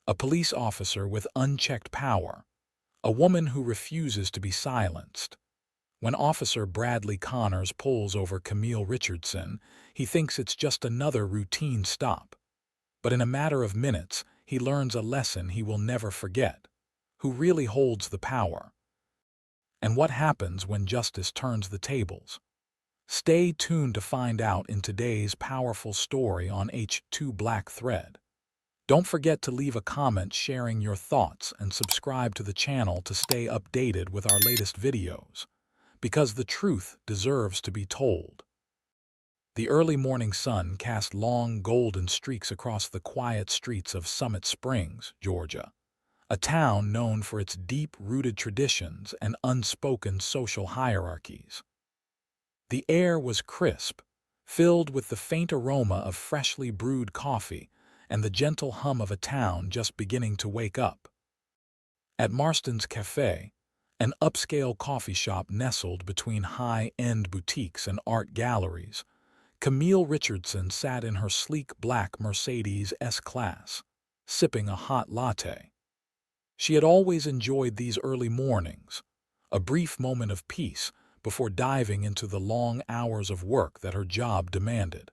a police officer with unchecked power, a woman who refuses to be silenced. When Officer Bradley Connors pulls over Camille Richardson, he thinks it's just another routine stop. But in a matter of minutes, he learns a lesson he will never forget. Who really holds the power? And what happens when justice turns the tables? Stay tuned to find out in today's powerful story on H2 Black Thread. Don't forget to leave a comment sharing your thoughts and subscribe to the channel to stay updated with our latest videos, because the truth deserves to be told. The early morning sun cast long golden streaks across the quiet streets of Summit Springs, Georgia, a town known for its deep-rooted traditions and unspoken social hierarchies. The air was crisp, filled with the faint aroma of freshly brewed coffee and the gentle hum of a town just beginning to wake up. At Marston's Cafe, an upscale coffee shop nestled between high-end boutiques and art galleries, Camille Richardson sat in her sleek black Mercedes S-Class, sipping a hot latte. She had always enjoyed these early mornings, a brief moment of peace before diving into the long hours of work that her job demanded.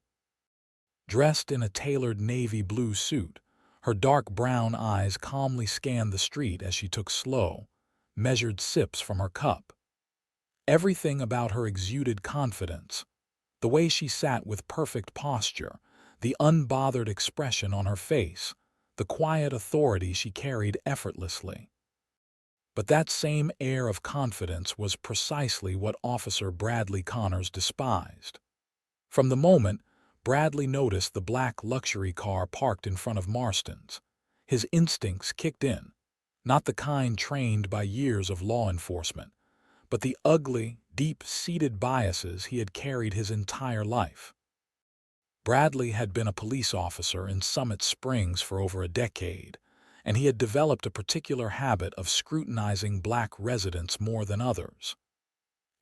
Dressed in a tailored navy blue suit, her dark brown eyes calmly scanned the street as she took slow, measured sips from her cup. Everything about her exuded confidence. The way she sat with perfect posture, the unbothered expression on her face, the quiet authority she carried effortlessly. But that same air of confidence was precisely what Officer Bradley Connors despised. From the moment Bradley noticed the black luxury car parked in front of Marston's, his instincts kicked in, not the kind trained by years of law enforcement, but the ugly, deep-seated biases he had carried his entire life. Bradley had been a police officer in Summit Springs for over a decade, and he had developed a particular habit of scrutinizing black residents more than others.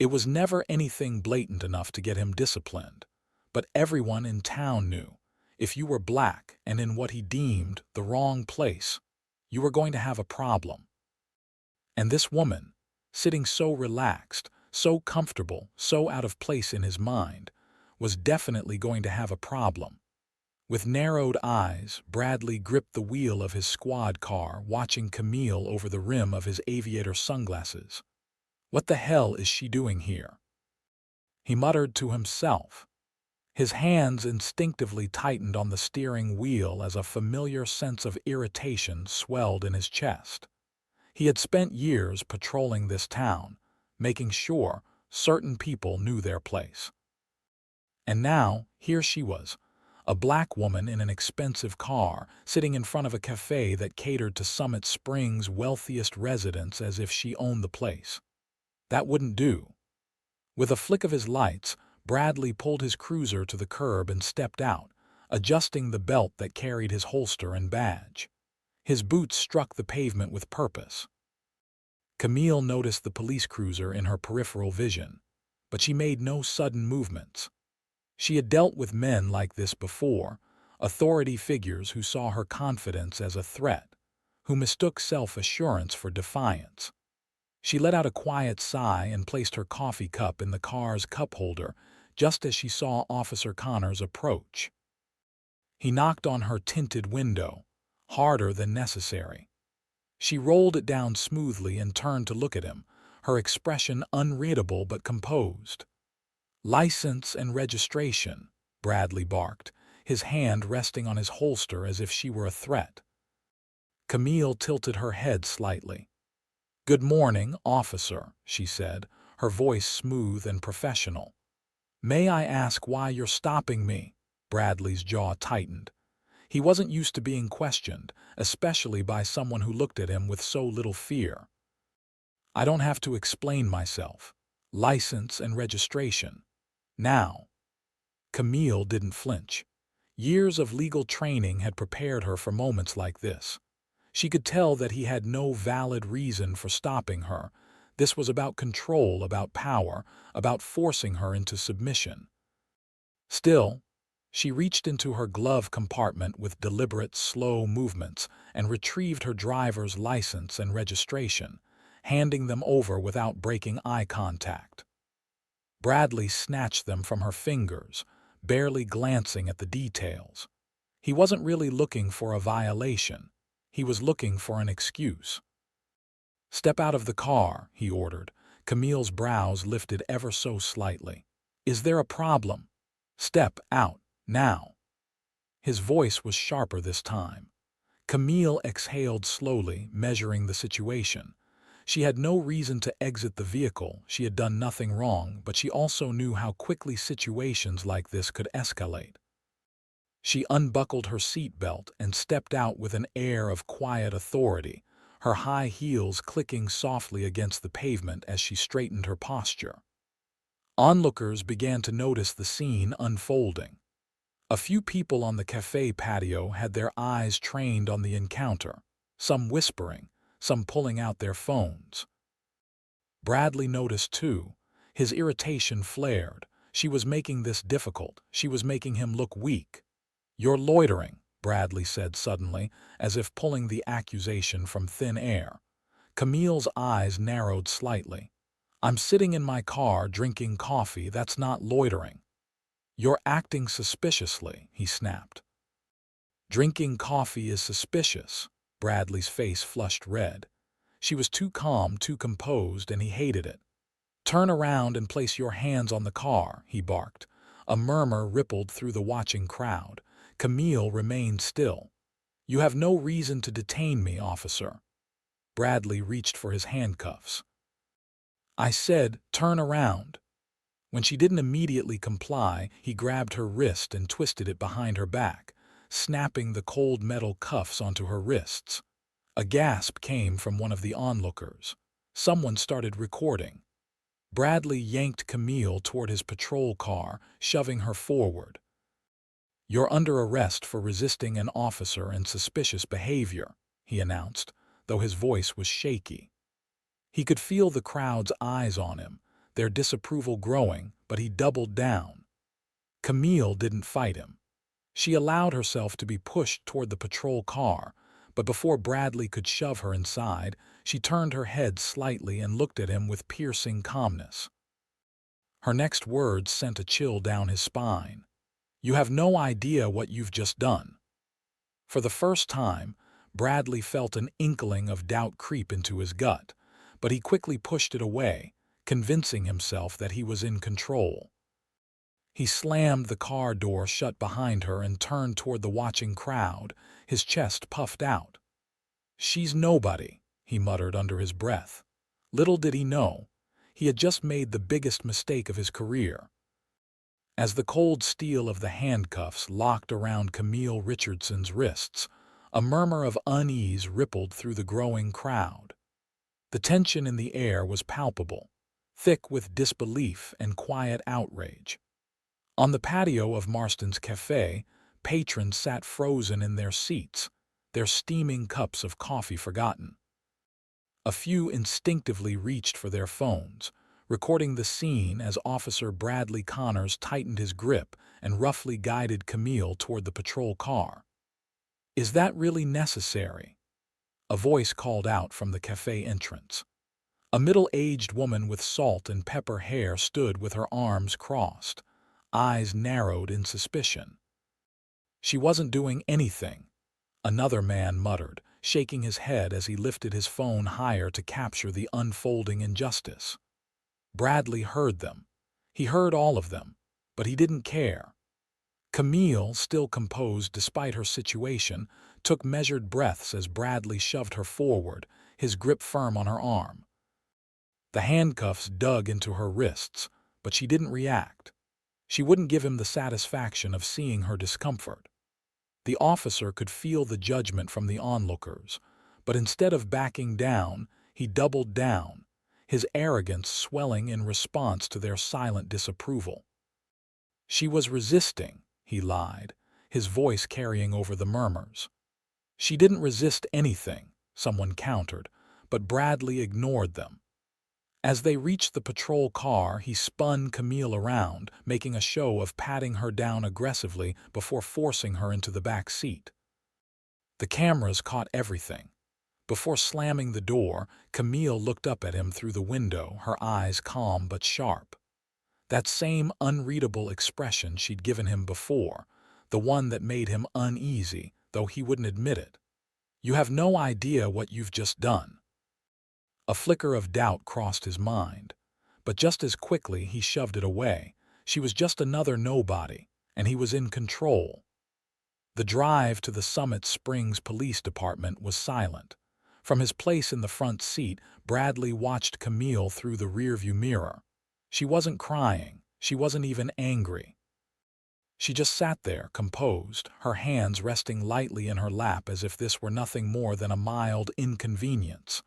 It was never anything blatant enough to get him disciplined, but everyone in town knew, if you were black and in what he deemed the wrong place, you were going to have a problem. And this woman, sitting so relaxed, so comfortable, so out of place in his mind, was definitely going to have a problem. With narrowed eyes, Bradley gripped the wheel of his squad car, watching Camille over the rim of his aviator sunglasses. What the hell is she doing here? He muttered to himself. His hands instinctively tightened on the steering wheel as a familiar sense of irritation swelled in his chest. He had spent years patrolling this town, making sure certain people knew their place. And now, here she was, a black woman in an expensive car, sitting in front of a cafe that catered to Summit Springs' wealthiest residents as if she owned the place. That wouldn't do. With a flick of his lights, Bradley pulled his cruiser to the curb and stepped out, adjusting the belt that carried his holster and badge. His boots struck the pavement with purpose. Camille noticed the police cruiser in her peripheral vision, but she made no sudden movements. She had dealt with men like this before, authority figures who saw her confidence as a threat, who mistook self-assurance for defiance. She let out a quiet sigh and placed her coffee cup in the car's cup holder just as she saw Officer Connors approach. He knocked on her tinted window, harder than necessary. She rolled it down smoothly and turned to look at him, her expression unreadable but composed. "License and registration," Bradley barked, his hand resting on his holster as if she were a threat. Camille tilted her head slightly. "Good morning, officer," she said, her voice smooth and professional. "May I ask why you're stopping me?" Bradley's jaw tightened. He wasn't used to being questioned, especially by someone who looked at him with so little fear. "I don't have to explain myself. License and registration. Now." Camille didn't flinch. Years of legal training had prepared her for moments like this. She could tell that he had no valid reason for stopping her. This was about control, about power, about forcing her into submission. Still, She reached into her glove compartment with deliberate, slow movements and retrieved her driver's license and registration, handing them over without breaking eye contact. Bradley snatched them from her fingers, barely glancing at the details. He wasn't really looking for a violation. He was looking for an excuse. "Step out of the car," he ordered. Camille's brows lifted ever so slightly. "Is there a problem? Step out, now." His voice was sharper this time. Camille exhaled slowly, measuring the situation. She had no reason to exit the vehicle, she had done nothing wrong, but she also knew how quickly situations like this could escalate. She unbuckled her seatbelt and stepped out with an air of quiet authority, her high heels clicking softly against the pavement as she straightened her posture. Onlookers began to notice the scene unfolding. A few people on the cafe patio had their eyes trained on the encounter, some whispering, some pulling out their phones. Bradley noticed too. His irritation flared. She was making this difficult. She was making him look weak. "You're loitering," Bradley said suddenly, as if pulling the accusation from thin air. Camille's eyes narrowed slightly. "I'm sitting in my car drinking coffee. That's not loitering." "You're acting suspiciously," he snapped. "Drinking coffee is suspicious." Bradley's face flushed red. She was too calm, too composed, and he hated it. "Turn around and place your hands on the car," he barked. A murmur rippled through the watching crowd. Camille remained still. "You have no reason to detain me, officer." Bradley reached for his handcuffs. "I said, turn around." When she didn't immediately comply, he grabbed her wrist and twisted it behind her back, snapping the cold metal cuffs onto her wrists. A gasp came from one of the onlookers. Someone started recording. Bradley yanked Camille toward his patrol car, shoving her forward. "You're under arrest for resisting an officer and suspicious behavior," he announced, though his voice was shaky. He could feel the crowd's eyes on him, their disapproval growing, but he doubled down. Camille didn't fight him. She allowed herself to be pushed toward the patrol car, but before Bradley could shove her inside, she turned her head slightly and looked at him with piercing calmness. Her next words sent a chill down his spine. "You have no idea what you've just done." For the first time, Bradley felt an inkling of doubt creep into his gut, but he quickly pushed it away, convincing himself that he was in control. He slammed the car door shut behind her and turned toward the watching crowd, his chest puffed out. "She's nobody," he muttered under his breath. Little did he know, he had just made the biggest mistake of his career. As the cold steel of the handcuffs locked around Camille Richardson's wrists, a murmur of unease rippled through the growing crowd. The tension in the air was palpable, thick with disbelief and quiet outrage. On the patio of Marston's cafe, patrons sat frozen in their seats, their steaming cups of coffee forgotten. A few instinctively reached for their phones, recording the scene as Officer Bradley Connors tightened his grip and roughly guided Camille toward the patrol car. "Is that really necessary?" A voice called out from the cafe entrance. A middle-aged woman with salt and pepper hair stood with her arms crossed, eyes narrowed in suspicion. "She wasn't doing anything," another man muttered, shaking his head as he lifted his phone higher to capture the unfolding injustice. Bradley heard them. He heard all of them, but he didn't care. Camille, still composed despite her situation, took measured breaths as Bradley shoved her forward, his grip firm on her arm. The handcuffs dug into her wrists, but she didn't react. She wouldn't give him the satisfaction of seeing her discomfort. The officer could feel the judgment from the onlookers, but instead of backing down, he doubled down, his arrogance swelling in response to their silent disapproval. "She was resisting," he lied, his voice carrying over the murmurs. "She didn't resist anything," someone countered, but Bradley ignored them. As they reached the patrol car, he spun Camille around, making a show of patting her down aggressively before forcing her into the back seat. The cameras caught everything. Before slamming the door, Camille looked up at him through the window, her eyes calm but sharp. That same unreadable expression she'd given him before, the one that made him uneasy, though he wouldn't admit it. "You have no idea what you've just done." A flicker of doubt crossed his mind, but just as quickly he shoved it away. She was just another nobody, and he was in control. The drive to the Summit Springs Police Department was silent. From his place in the front seat, Bradley watched Camille through the rearview mirror. She wasn't crying. She wasn't even angry. She just sat there, composed, her hands resting lightly in her lap as if this were nothing more than a mild inconvenience.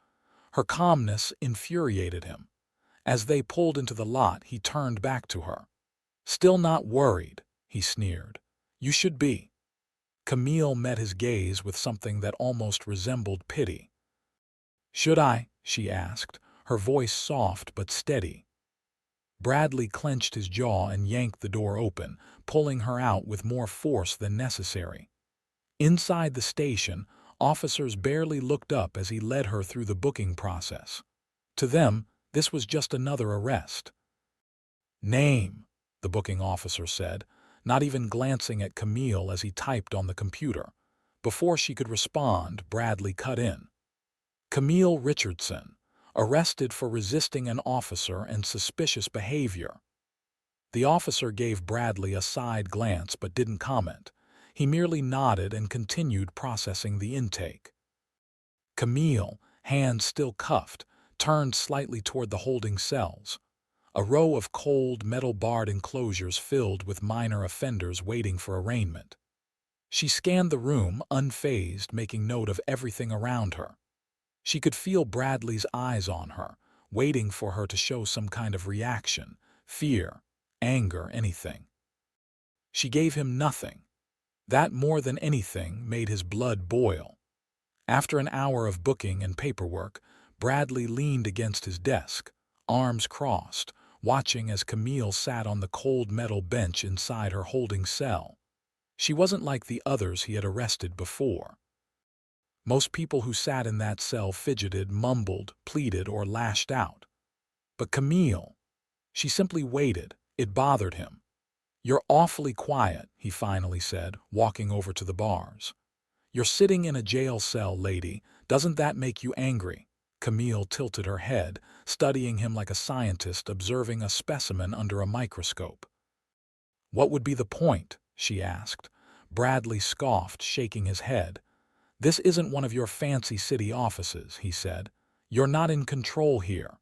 Her calmness infuriated him. As they pulled into the lot, he turned back to her. "Still not worried," he sneered. "You should be." Camille met his gaze with something that almost resembled pity. "Should I?" she asked, her voice soft but steady. Bradley clenched his jaw and yanked the door open, pulling her out with more force than necessary. Inside the station, officers barely looked up as he led her through the booking process. To them, this was just another arrest. "Name," the booking officer said, not even glancing at Camille as he typed on the computer. Before she could respond, Bradley cut in. "Camille Richardson, arrested for resisting an officer and suspicious behavior." The officer gave Bradley a side glance but didn't comment. He merely nodded and continued processing the intake. Camille, hands still cuffed, turned slightly toward the holding cells. A row of cold, metal-barred enclosures filled with minor offenders waiting for arraignment. She scanned the room, unfazed, making note of everything around her. She could feel Bradley's eyes on her, waiting for her to show some kind of reaction, fear, anger, anything. She gave him nothing. That, more than anything, made his blood boil. After an hour of booking and paperwork, Bradley leaned against his desk, arms crossed, watching as Camille sat on the cold metal bench inside her holding cell. She wasn't like the others he had arrested before. Most people who sat in that cell fidgeted, mumbled, pleaded, or lashed out. But Camille, she simply waited. It bothered him. "You're awfully quiet," he finally said, walking over to the bars. "You're sitting in a jail cell, lady. Doesn't that make you angry?" Camille tilted her head, studying him like a scientist observing a specimen under a microscope. "What would be the point?" she asked. Bradley scoffed, shaking his head. "This isn't one of your fancy city offices," he said. "You're not in control here."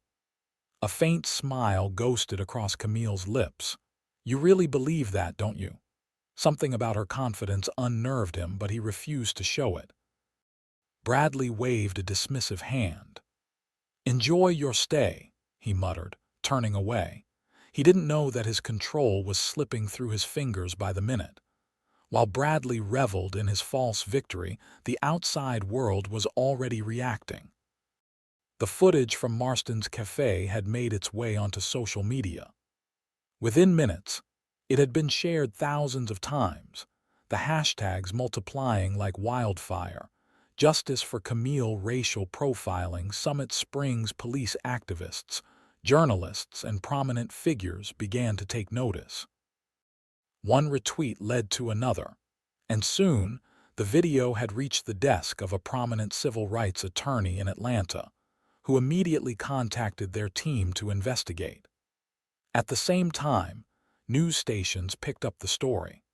A faint smile ghosted across Camille's lips. "You really believe that, don't you?" Something about her confidence unnerved him, but he refused to show it. Bradley waved a dismissive hand. "Enjoy your stay," he muttered, turning away. He didn't know that his control was slipping through his fingers by the minute. While Bradley reveled in his false victory, the outside world was already reacting. The footage from Marston's cafe had made its way onto social media. Within minutes, it had been shared thousands of times, the hashtags multiplying like wildfire. Justice for Camille, racial profiling, Summit Springs police activists, journalists, and prominent figures began to take notice. One retweet led to another, and soon the video had reached the desk of a prominent civil rights attorney in Atlanta, who immediately contacted their team to investigate. At the same time, news stations picked up the story.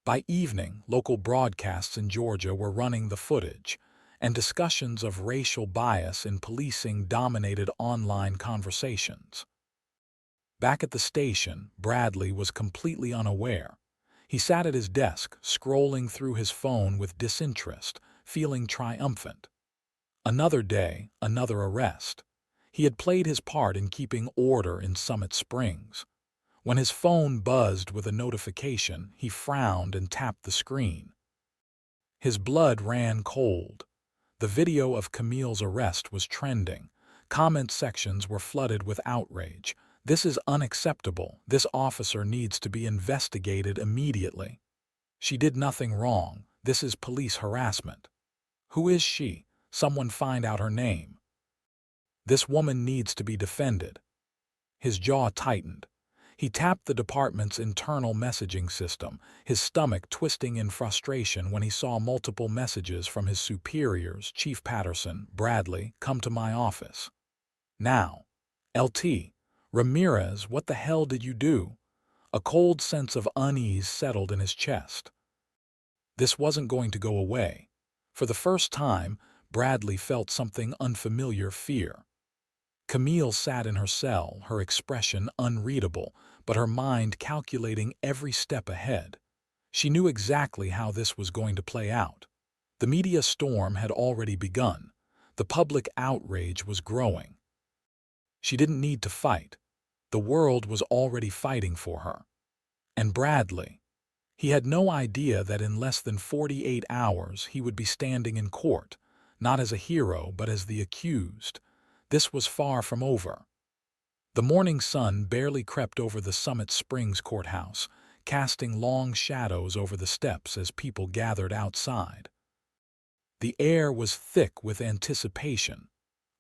By evening, local broadcasts in Georgia were running the footage, and discussions of racial bias in policing dominated online conversations. Back at the station, Bradley was completely unaware. He sat at his desk, scrolling through his phone with disinterest, feeling triumphant. Another day, another arrest. He had played his part in keeping order in Summit Springs. When his phone buzzed with a notification, he frowned and tapped the screen. His blood ran cold. The video of Camille's arrest was trending, Comment sections were flooded with outrage. "This is unacceptable. This officer needs to be investigated immediately. She did nothing wrong. This is police harassment. Who is she? Someone find out her name. This woman needs to be defended." His jaw tightened. He tapped the department's internal messaging system, his stomach twisting in frustration when he saw multiple messages from his superiors: "Chief Patterson, Bradley, come to my office. Now. LT. Ramirez, what the hell did you do?" A cold sense of unease settled in his chest. This wasn't going to go away. For the first time, Bradley felt something unfamiliar: fear. Camille sat in her cell, her expression unreadable, but her mind calculating every step ahead. She knew exactly how this was going to play out. The media storm had already begun. The public outrage was growing. She didn't need to fight. The world was already fighting for her. And Bradley, he had no idea that in less than 48 hours he would be standing in court, not as a hero but as the accused. This was far from over. The morning sun barely crept over the Summit Springs courthouse, casting long shadows over the steps as people gathered outside. The air was thick with anticipation,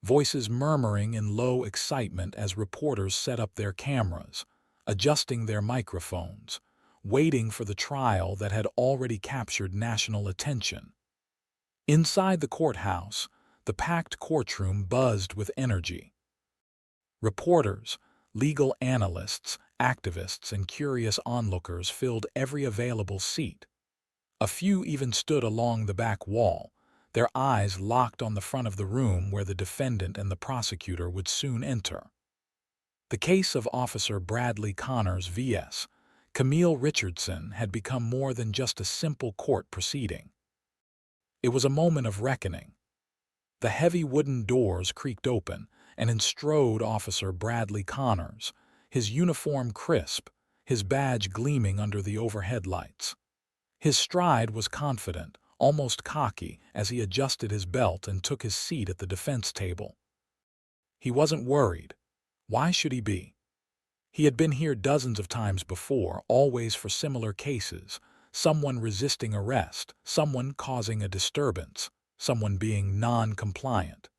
voices murmuring in low excitement as reporters set up their cameras, adjusting their microphones, waiting for the trial that had already captured national attention. Inside the courthouse, the packed courtroom buzzed with energy. Reporters, legal analysts, activists, and curious onlookers filled every available seat. A few even stood along the back wall, their eyes locked on the front of the room where the defendant and the prosecutor would soon enter. The case of Officer Bradley Connors vs. Camille Richardson had become more than just a simple court proceeding. It was a moment of reckoning. The heavy wooden doors creaked open, and in strode Officer Bradley Connors, his uniform crisp, his badge gleaming under the overhead lights. His stride was confident, almost cocky, as he adjusted his belt and took his seat at the defense table. He wasn't worried. Why should he be? He had been here dozens of times before, always for similar cases: someone resisting arrest, someone causing a disturbance, someone being non-compliant.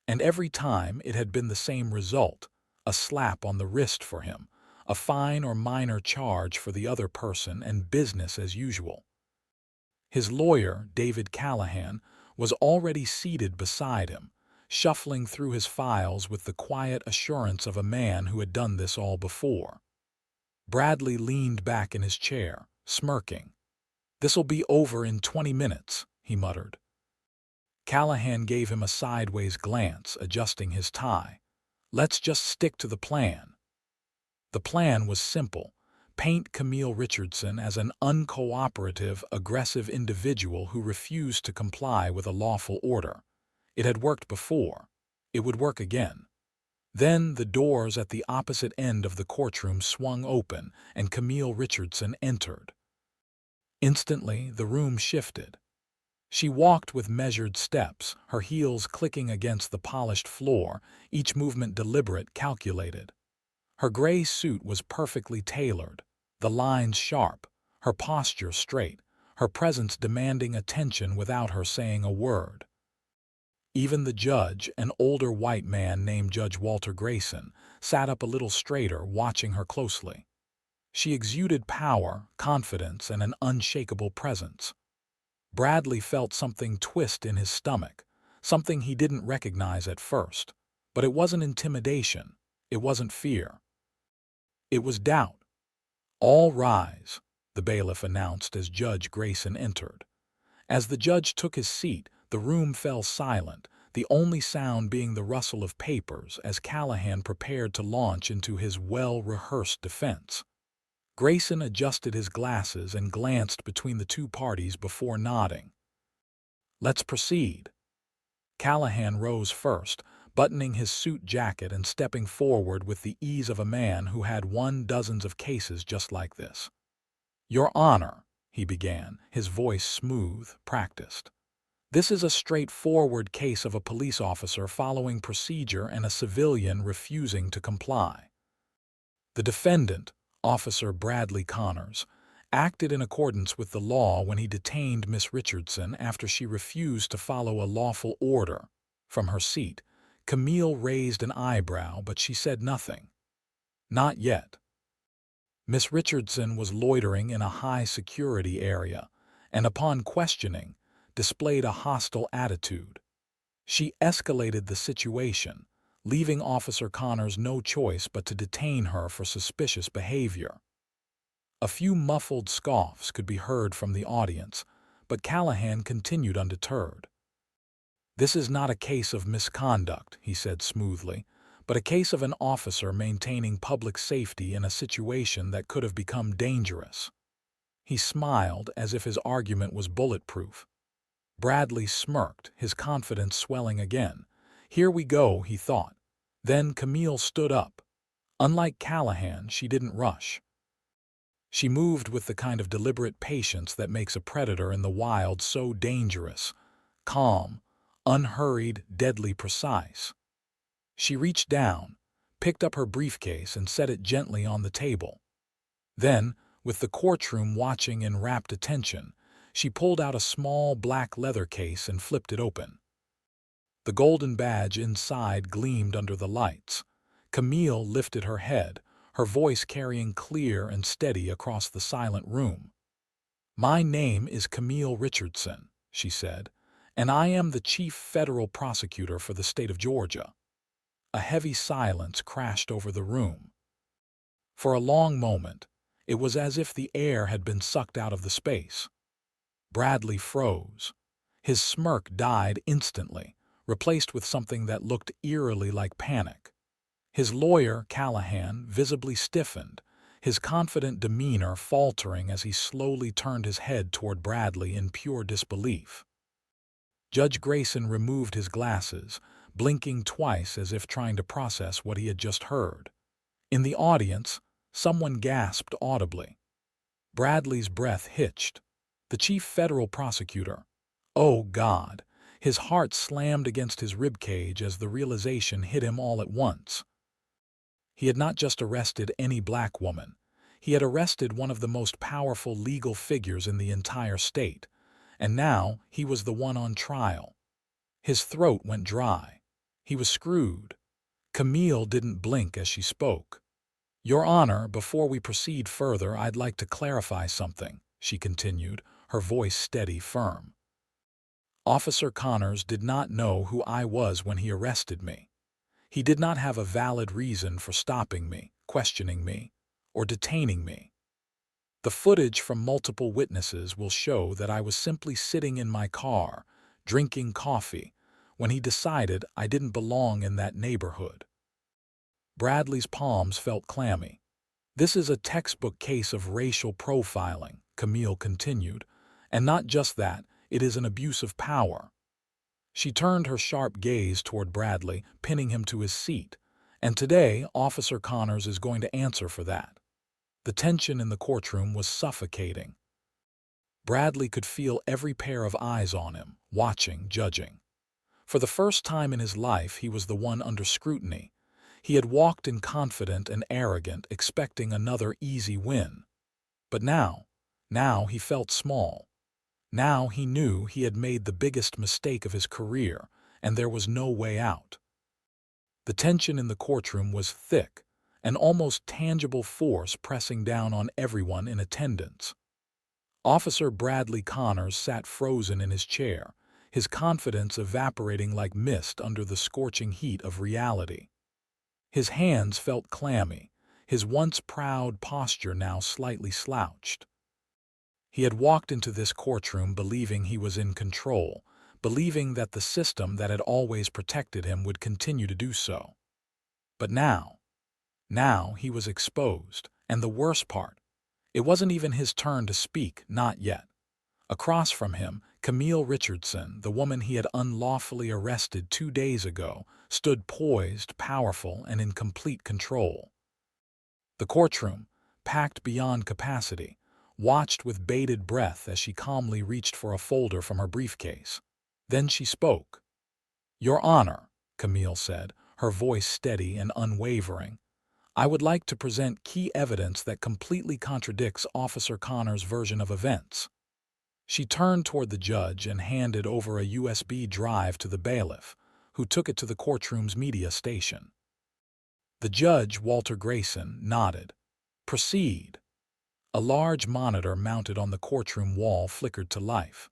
And every time it had been the same result: a slap on the wrist for him, a fine or minor charge for the other person, and business as usual. His lawyer, David Callahan, was already seated beside him, shuffling through his files with the quiet assurance of a man who had done this all before. Bradley leaned back in his chair, smirking. "This'll be over in 20 minutes, he muttered. Callahan gave him a sideways glance, adjusting his tie. "Let's just stick to the plan." The plan was simple: paint Camille Richardson as an uncooperative, aggressive individual who refused to comply with a lawful order. It had worked before. It would work again. Then the doors at the opposite end of the courtroom swung open, and Camille Richardson entered. Instantly, the room shifted. She walked with measured steps, her heels clicking against the polished floor, each movement deliberate, calculated. Her gray suit was perfectly tailored, the lines sharp, her posture straight, her presence demanding attention without her saying a word. Even the judge, an older white man named Judge Walter Grayson, sat up a little straighter, watching her closely. She exuded power, confidence, and an unshakable presence. Bradley felt something twist in his stomach, something he didn't recognize at first. But it wasn't intimidation. It wasn't fear. It was doubt. "All rise," the bailiff announced as Judge Grayson entered. As the judge took his seat, the room fell silent, the only sound being the rustle of papers as Callahan prepared to launch into his well-rehearsed defense. Grayson adjusted his glasses and glanced between the two parties before nodding. "Let's proceed." Callahan rose first, buttoning his suit jacket and stepping forward with the ease of a man who had won dozens of cases just like this. "Your Honor," he began, his voice smooth, practiced. This is a straightforward case of a police officer following procedure and a civilian refusing to comply. The defendant, Officer Bradley Connors, acted in accordance with the law when he detained Miss Richardson after she refused to follow a lawful order. From her seat, Camille raised an eyebrow, but she said nothing. Not yet. Miss Richardson was loitering in a high-security area, and upon questioning, displayed a hostile attitude. She escalated the situation, leaving Officer Connors no choice but to detain her for suspicious behavior. A few muffled scoffs could be heard from the audience, but Callahan continued undeterred. "This is not a case of misconduct," he said smoothly, "but a case of an officer maintaining public safety in a situation that could have become dangerous." He smiled as if his argument was bulletproof. Bradley smirked, his confidence swelling again. "Here we go," he thought. Then Camille stood up. Unlike Callahan, she didn't rush. She moved with the kind of deliberate patience that makes a predator in the wild so dangerous. Calm, unhurried, deadly precise. She reached down, picked up her briefcase and set it gently on the table. Then, with the courtroom watching in rapt attention, she pulled out a small black leather case and flipped it open. The golden badge inside gleamed under the lights. Camille lifted her head, her voice carrying clear and steady across the silent room. "My name is Camille Richardson," she said, "and I am the chief federal prosecutor for the state of Georgia." A heavy silence crashed over the room. For a long moment, it was as if the air had been sucked out of the space. Bradley froze. His smirk died instantly, replaced with something that looked eerily like panic. His lawyer, Callahan, visibly stiffened, his confident demeanor faltering as he slowly turned his head toward Bradley in pure disbelief. Judge Grayson removed his glasses, blinking twice as if trying to process what he had just heard. In the audience, someone gasped audibly. Bradley's breath hitched. The chief federal prosecutor. Oh, God! His heart slammed against his ribcage as the realization hit him all at once. He had not just arrested any black woman. He had arrested one of the most powerful legal figures in the entire state, and now he was the one on trial. His throat went dry. He was screwed. Camille didn't blink as she spoke. "Your Honor, before we proceed further, I'd like to clarify something," she continued, her voice steady, firm. "Officer Connors did not know who I was when he arrested me. He did not have a valid reason for stopping me, questioning me, or detaining me. The footage from multiple witnesses will show that I was simply sitting in my car, drinking coffee, when he decided I didn't belong in that neighborhood." Bradley's palms felt clammy. "This is a textbook case of racial profiling," Camille continued, "and not just that, it is an abuse of power." She turned her sharp gaze toward Bradley, pinning him to his seat, and today Officer Connors is going to answer for that. The tension in the courtroom was suffocating. Bradley could feel every pair of eyes on him, watching, judging. For the first time in his life, he was the one under scrutiny. He had walked in confident and arrogant, expecting another easy win. But now he felt small. Now he knew he had made the biggest mistake of his career, and there was no way out. The tension in the courtroom was thick, an almost tangible force pressing down on everyone in attendance. Officer Bradley Connors sat frozen in his chair, his confidence evaporating like mist under the scorching heat of reality. His hands felt clammy, his once proud posture now slightly slouched. He had walked into this courtroom believing he was in control, believing that the system that had always protected him would continue to do so. But now he was exposed, and the worst part, it wasn't even his turn to speak, not yet. Across from him, Camille Richardson, the woman he had unlawfully arrested 2 days ago, stood poised, powerful, and in complete control. The courtroom, packed beyond capacity, watched with bated breath as she calmly reached for a folder from her briefcase. Then she spoke. "Your Honor," Camille said, her voice steady and unwavering, "I would like to present key evidence that completely contradicts Officer Connor's version of events." She turned toward the judge and handed over a USB drive to the bailiff, who took it to the courtroom's media station. The judge, Walter Grayson, nodded. "Proceed." A large monitor mounted on the courtroom wall flickered to life.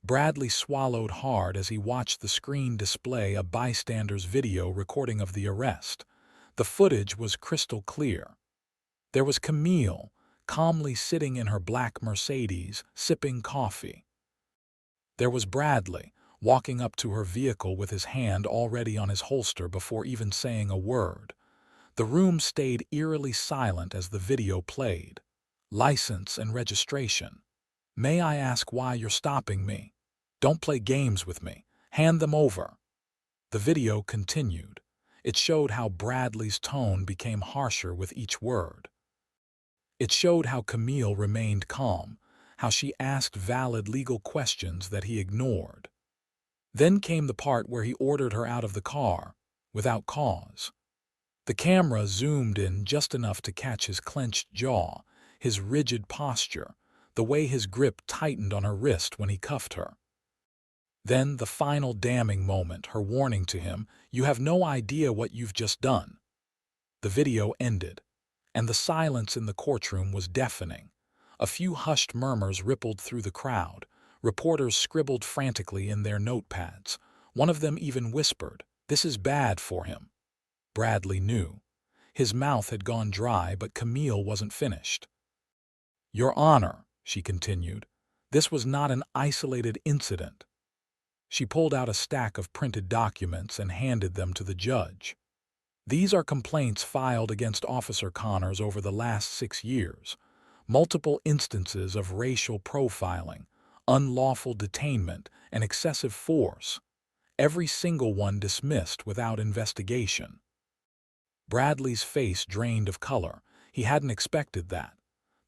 Bradley swallowed hard as he watched the screen display a bystander's video recording of the arrest. The footage was crystal clear. There was Camille, calmly sitting in her black Mercedes, sipping coffee. There was Bradley, walking up to her vehicle with his hand already on his holster before even saying a word. The room stayed eerily silent as the video played. "License and registration. May I ask why you're stopping me? Don't play games with me. Hand them over." The video continued. It showed how Bradley's tone became harsher with each word. It showed how Camille remained calm, how she asked valid legal questions that he ignored. Then came the part where he ordered her out of the car, without cause. The camera zoomed in just enough to catch his clenched jaw, his rigid posture, the way his grip tightened on her wrist when he cuffed her. Then the final damning moment, her warning to him, "You have no idea what you've just done." The video ended, and the silence in the courtroom was deafening. A few hushed murmurs rippled through the crowd. Reporters scribbled frantically in their notepads. One of them even whispered, "This is bad for him." Bradley knew. His mouth had gone dry, but Camille wasn't finished. "Your Honor," she continued, "this was not an isolated incident." She pulled out a stack of printed documents and handed them to the judge. "These are complaints filed against Officer Connors over the last 6 years. Multiple instances of racial profiling, unlawful detainment, and excessive force. Every single one dismissed without investigation." Bradley's face drained of color. He hadn't expected that.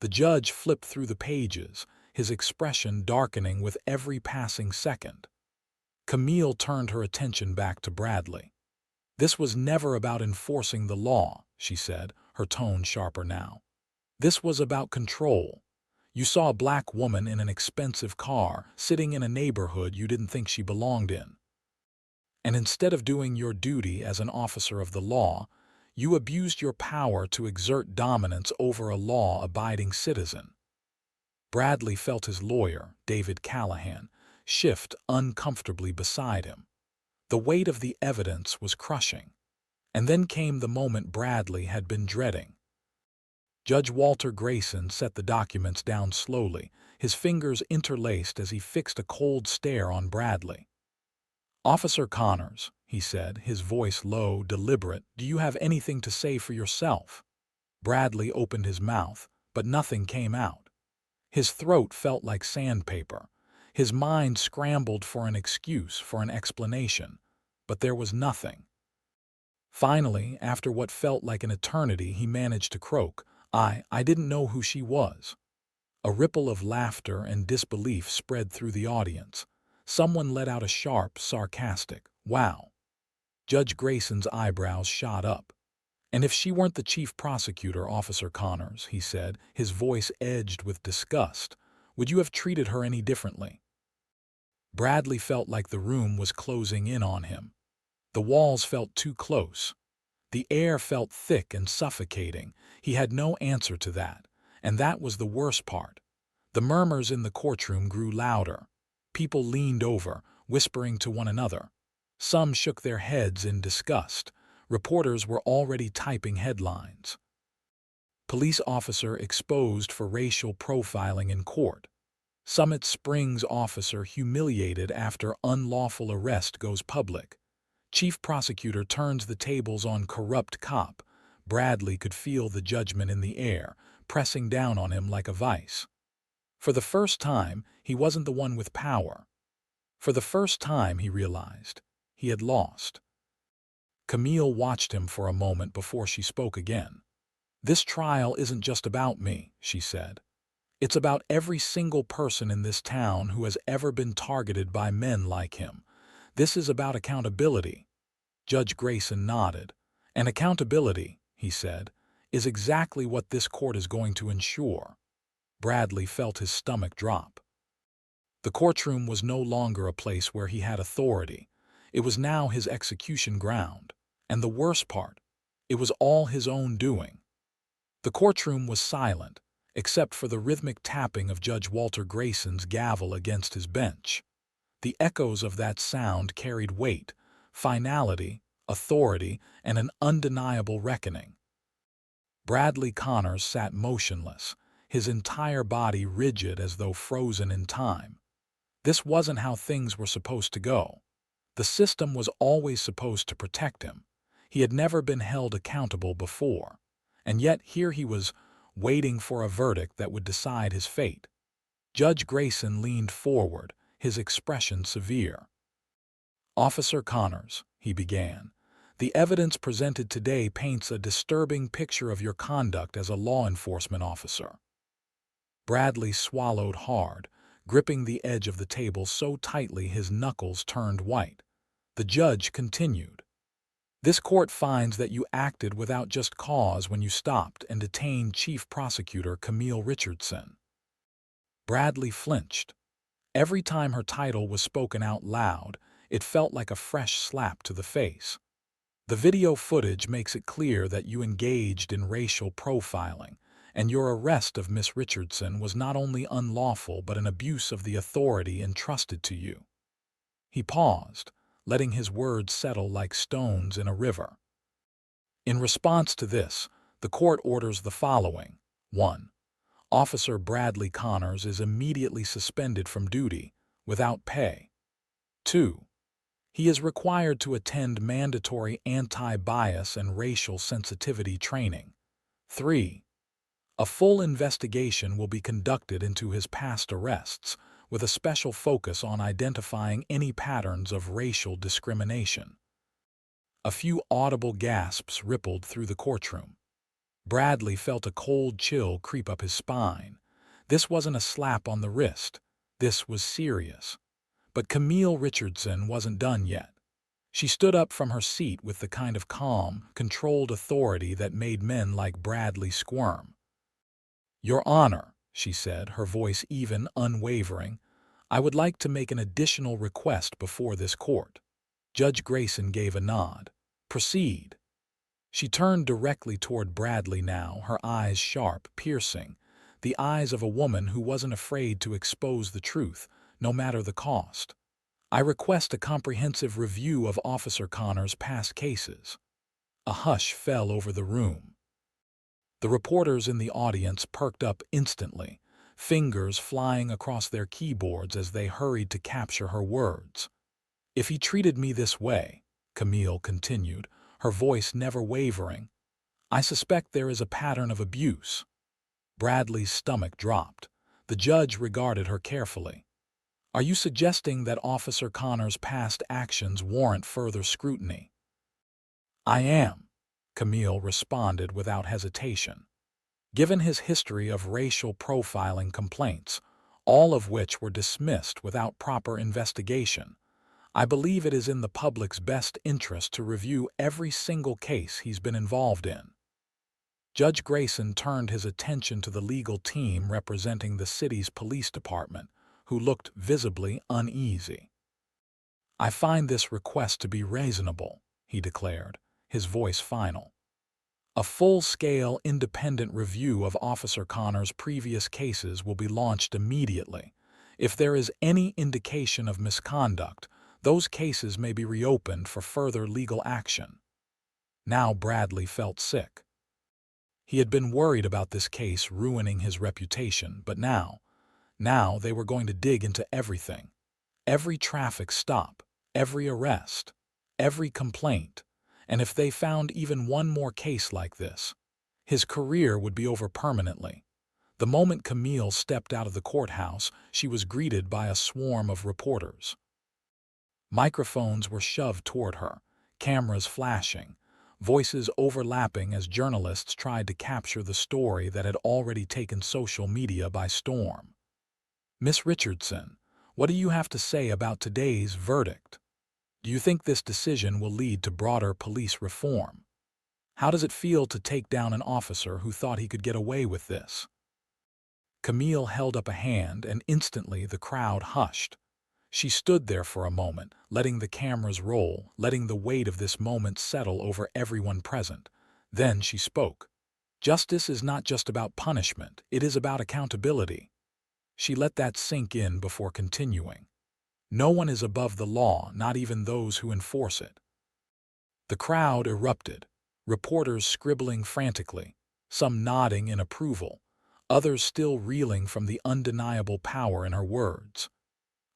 The judge flipped through the pages, his expression darkening with every passing second. Camille turned her attention back to Bradley. "This was never about enforcing the law," she said, her tone sharper now. "This was about control. You saw a black woman in an expensive car, sitting in a neighborhood you didn't think she belonged in. And instead of doing your duty as an officer of the law, you abused your power to exert dominance over a law-abiding citizen." Bradley felt his lawyer, David Callahan, shift uncomfortably beside him. The weight of the evidence was crushing. And then came the moment Bradley had been dreading. Judge Walter Grayson set the documents down slowly, his fingers interlaced as he fixed a cold stare on Bradley. "Officer Connors," he said, his voice low, deliberate, "do you have anything to say for yourself?" Bradley opened his mouth, but nothing came out. His throat felt like sandpaper. His mind scrambled for an excuse, for an explanation, but there was nothing. Finally, after what felt like an eternity, he managed to croak, I didn't know who she was." A ripple of laughter and disbelief spread through the audience. Someone let out a sharp, sarcastic, "Wow." Judge Grayson's eyebrows shot up. "And if she weren't the chief prosecutor, Officer Connors," he said, his voice edged with disgust, "would you have treated her any differently?" Bradley felt like the room was closing in on him. The walls felt too close. The air felt thick and suffocating. He had no answer to that, and that was the worst part. The murmurs in the courtroom grew louder. People leaned over, whispering to one another. Some shook their heads in disgust. Reporters were already typing headlines. "Police officer exposed for racial profiling in court." "Summit Springs officer humiliated after unlawful arrest goes public." "Chief prosecutor turns the tables on corrupt cop." Bradley could feel the judgment in the air, pressing down on him like a vice. For the first time, he wasn't the one with power. For the first time, he realized, he had lost. Camille watched him for a moment before she spoke again. "This trial isn't just about me," she said. "It's about every single person in this town who has ever been targeted by men like him, This is about accountability. Judge Grayson nodded. And accountability, he said, is exactly what this court is going to ensure. Bradley felt his stomach drop. The courtroom was no longer a place where he had authority. It was now his execution ground. And the worst part, it was all his own doing. The courtroom was silent, except for the rhythmic tapping of Judge Walter Grayson's gavel against his bench. The echoes of that sound carried weight, finality, authority, and an undeniable reckoning. Bradley Connors sat motionless, his entire body rigid as though frozen in time. This wasn't how things were supposed to go. The system was always supposed to protect him. He had never been held accountable before. And yet here he was, waiting for a verdict that would decide his fate. Judge Grayson leaned forward, his expression severe. "Officer Connors," he began, "the evidence presented today paints a disturbing picture of your conduct as a law enforcement officer." Bradley swallowed hard, gripping the edge of the table so tightly his knuckles turned white. The judge continued. "This court finds that you acted without just cause when you stopped and detained Chief Prosecutor Camille Richardson." Bradley flinched. Every time her title was spoken out loud, it felt like a fresh slap to the face. "The video footage makes it clear that you engaged in racial profiling, and your arrest of Miss Richardson was not only unlawful but an abuse of the authority entrusted to you." He paused, letting his words settle like stones in a river. In response to this, the court orders the following. 1. Officer Bradley Connors is immediately suspended from duty, without pay. 2. He is required to attend mandatory anti-bias and racial sensitivity training. 3. A full investigation will be conducted into his past arrests, with a special focus on identifying any patterns of racial discrimination. A few audible gasps rippled through the courtroom. Bradley felt a cold chill creep up his spine. This wasn't a slap on the wrist. This was serious. But Camille Richardson wasn't done yet. She stood up from her seat with the kind of calm, controlled authority that made men like Bradley squirm. "Your Honor," she said, her voice even, unwavering, "I would like to make an additional request before this court." Judge Grayson gave a nod. "Proceed." She turned directly toward Bradley now, her eyes sharp, piercing, the eyes of a woman who wasn't afraid to expose the truth, no matter the cost. "I request a comprehensive review of Officer Connors' past cases." A hush fell over the room. The reporters in the audience perked up instantly, fingers flying across their keyboards as they hurried to capture her words. "If he treated me this way," Camille continued, her voice never wavering, "I suspect there is a pattern of abuse." Bradley's stomach dropped. The judge regarded her carefully. "Are you suggesting that Officer Connors' past actions warrant further scrutiny?" "I am," Camille responded without hesitation. "Given his history of racial profiling complaints, all of which were dismissed without proper investigation, I believe it is in the public's best interest to review every single case he's been involved in." Judge Grayson turned his attention to the legal team representing the city's police department, who looked visibly uneasy. "I find this request to be reasonable," he declared, his voice final. "A full-scale, independent review of Officer Connors' previous cases will be launched immediately. If there is any indication of misconduct, those cases may be reopened for further legal action." Now Bradley felt sick. He had been worried about this case ruining his reputation, but now they were going to dig into everything. Every traffic stop, every arrest, every complaint. And if they found even one more case like this, his career would be over permanently. The moment Camille stepped out of the courthouse, she was greeted by a swarm of reporters. Microphones were shoved toward her, cameras flashing, voices overlapping as journalists tried to capture the story that had already taken social media by storm. "Miss Richardson, what do you have to say about today's verdict?" Do you think this decision will lead to broader police reform? How does it feel to take down an officer who thought he could get away with this? Camille held up a hand, and instantly the crowd hushed. She stood there for a moment, letting the cameras roll, letting the weight of this moment settle over everyone present. Then she spoke. Justice is not just about punishment, it is about accountability. She let that sink in before continuing. No one is above the law, not even those who enforce it. The crowd erupted, reporters scribbling frantically, some nodding in approval, others still reeling from the undeniable power in her words.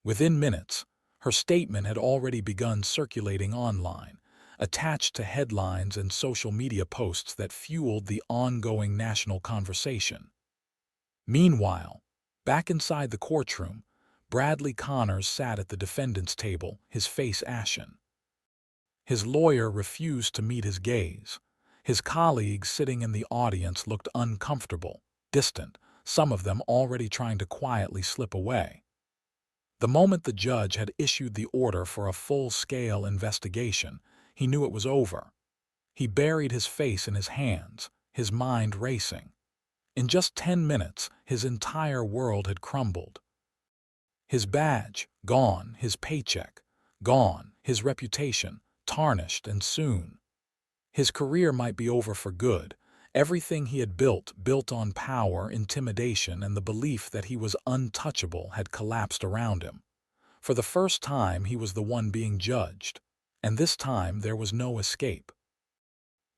Within minutes, her statement had already begun circulating online, attached to headlines and social media posts that fueled the ongoing national conversation. Meanwhile, back inside the courtroom, Bradley Connors sat at the defendant's table, his face ashen. His lawyer refused to meet his gaze. His colleagues sitting in the audience looked uncomfortable, distant, some of them already trying to quietly slip away. The moment the judge had issued the order for a full-scale investigation, he knew it was over. He buried his face in his hands, his mind racing. In just 10 minutes, his entire world had crumbled. His badge, gone, his paycheck, gone, his reputation, tarnished, and soon. His career might be over for good. Everything he had built on power, intimidation, and the belief that he was untouchable, had collapsed around him. For the first time, he was the one being judged, and this time there was no escape.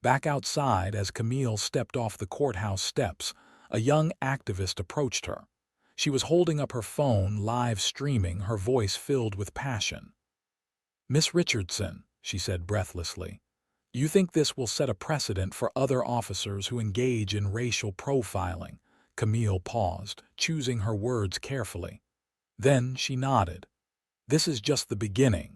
Back outside, as Camille stepped off the courthouse steps, a young activist approached her. She was holding up her phone, live streaming, her voice filled with passion. "Miss Richardson," she said breathlessly, "you think this will set a precedent for other officers who engage in racial profiling?" Camille paused, choosing her words carefully. Then she nodded. "This is just the beginning.